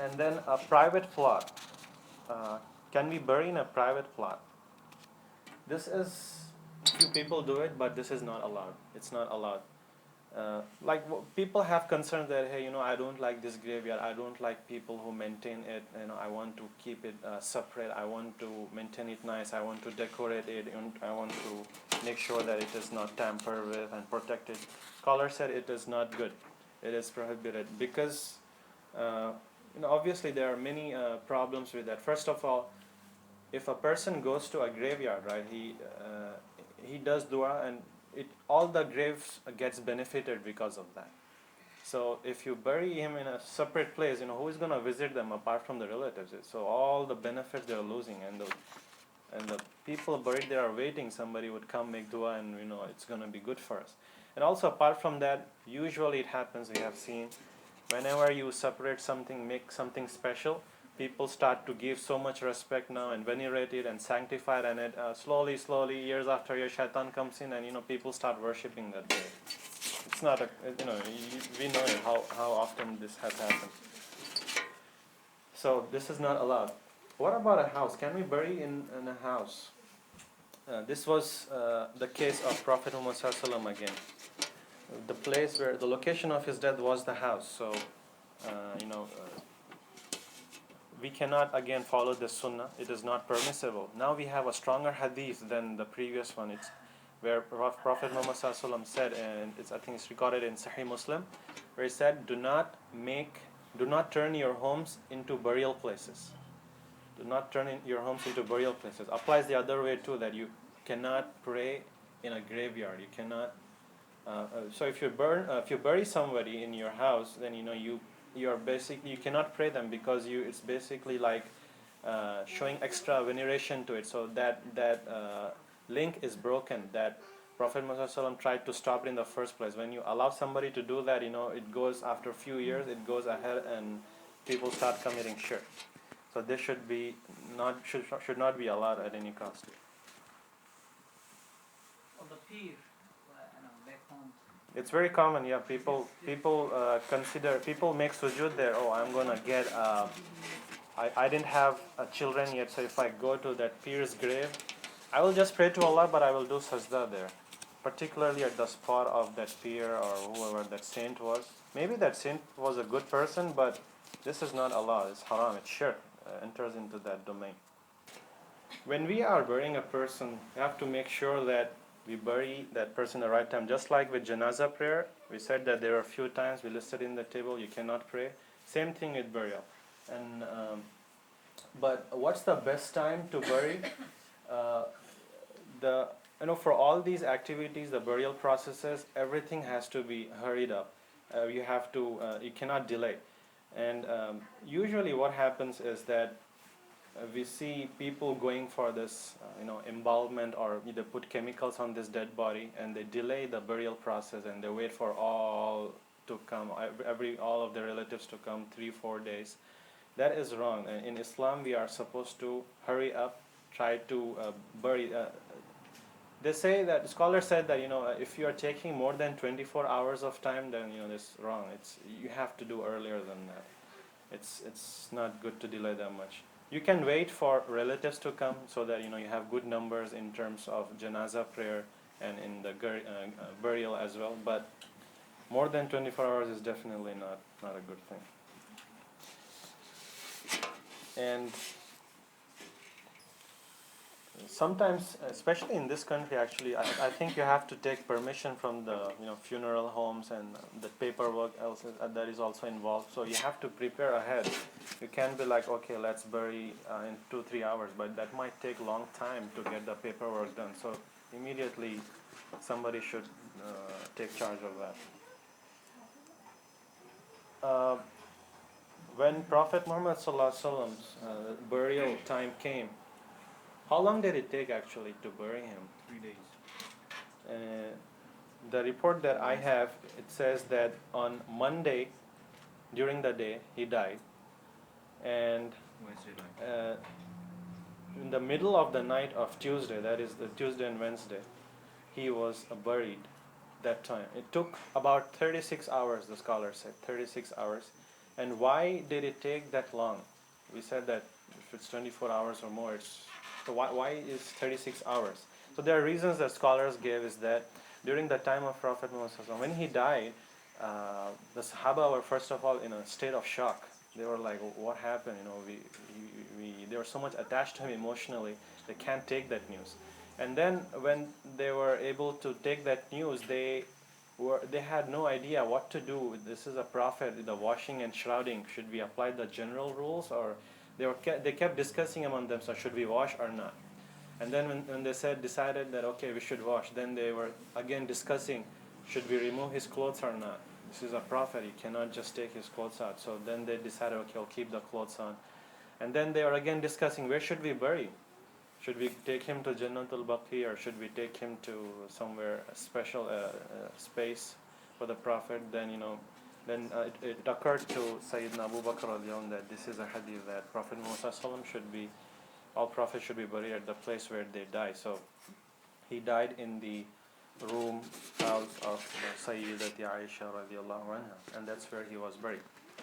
And then a private plot. Can we bury in a private plot? This is, few people do it, but this is not allowed. It's not allowed. People have concerns that, hey, I don't like this graveyard. I don't like people who maintain it. I want to keep it separate. I want to maintain it nice. I want to decorate it. And I want to make sure that it is not tampered with and protected. Scholar said it is not good. It is prohibited because obviously there are many problems with that. First of all, if a person goes to a graveyard, right, he does dua, and all the graves gets benefited because of that. So if you bury him in a separate place, who is going to visit them apart from the relatives? So all the benefits they're losing, and the people buried there are waiting. Somebody would come make dua, and it's going to be good for us. And also apart from that, usually it happens, we have seen, whenever you separate something, make something special, people start to give so much respect now and venerate it and sanctify it, and it slowly, years after years, shaitan comes in, and people start worshipping that day. It's not we know how often this has happened. So this is not allowed. What about a house? Can we bury in a house? This was the case of Prophet Muhammad Sallallahu again. The place where the location of his death was the house. So, we cannot again follow the sunnah. It is not permissible. Now we have a stronger hadith than the previous one. It's where Prophet Muhammad Sallallahu said, and I think it's recorded in Sahih Muslim, where he said, do not turn your homes into burial places. Do not turn your homes into burial places. Applies the other way too, that you cannot pray in a graveyard. You cannot. So if you bury somebody in your house, then you cannot pray them, because it's basically like showing extra veneration to it. So that link is broken. That Prophet Muhammad tried to stop it in the first place. When you allow somebody to do that, it goes, after a few years, it goes ahead and people start committing shirk. So this should not be allowed at any cost. On the pier, back home. It's very common, yeah. People make sujood there. Oh, I'm gonna get. I didn't have children yet, so if I go to that pier's grave, I will just pray to Allah, but I will do sajda there, particularly at the spot of that pier or whoever that saint was. Maybe that saint was a good person, but this is not allowed. It's haram. It's shirk. Enters into that domain. When we are burying a person, we have to make sure that we bury that person the right time. Just like with janazah prayer, we said that there are a few times we listed in the table you cannot pray. Same thing with burial. And but what's the best time to bury? For all these activities, the burial processes, everything has to be hurried up. You cannot delay. And usually what happens is that we see people going for this, embalmment, or they put chemicals on this dead body, and they delay the burial process, and they wait for all to come, all of the relatives to come 3-4 days. That is wrong. In Islam, we are supposed to hurry up, try to bury. They say that scholars said that if you are taking more than 24 hours of time, then this is wrong. You have to do earlier than that. It's not good to delay that much. You can wait for relatives to come, so that you have good numbers in terms of janazah prayer and in the burial as well. But more than 24 hours is definitely not a good thing. And sometimes, especially in this country, actually, I think you have to take permission from the funeral homes, and the paperwork that is also involved. So you have to prepare ahead. You can't be like, okay, let's bury in 2-3 hours, but that might take a long time to get the paperwork done. So immediately somebody should take charge of that. When Prophet Muhammad Sallallahu burial time came, how long did it take actually to bury him? 3 days. The report that I have, it says that on Monday, during the day, he died. And in the middle of the night of Tuesday, that is the Tuesday and Wednesday, he was buried that time. It took about 36 hours, the scholar said, 36 hours. And why did it take that long? We said that if it's 24 hours or more, so why is 36 hours? So there are reasons that scholars gave is that during the time of Prophet Muhammad when he died, the Sahaba were first of all in a state of shock. They were like, what happened? They were so much attached to him emotionally, they can't take that news. And then when they were able to take that news, they had no idea what to do. This is a prophet. The washing and shrouding, should we apply the general rules, or they kept discussing among themselves, should we wash or not? And then when they decided that okay, we should wash, then they were again discussing, should we remove his clothes or not? This is a prophet, he cannot just take his clothes out. So then they decided, okay, I'll keep the clothes on. And then they were again discussing, where should we bury? Should we take him to Jannatul Baqi, or should we take him to somewhere a special space for the Prophet? Then it occurred to Sayyidina Abu Bakr al-Yawm that this is a hadith that Prophet Muhammad all prophets should be buried at the place where they die. So he died in the room house of Sayyidati Aisha radiallahu anha, and that's where he was buried.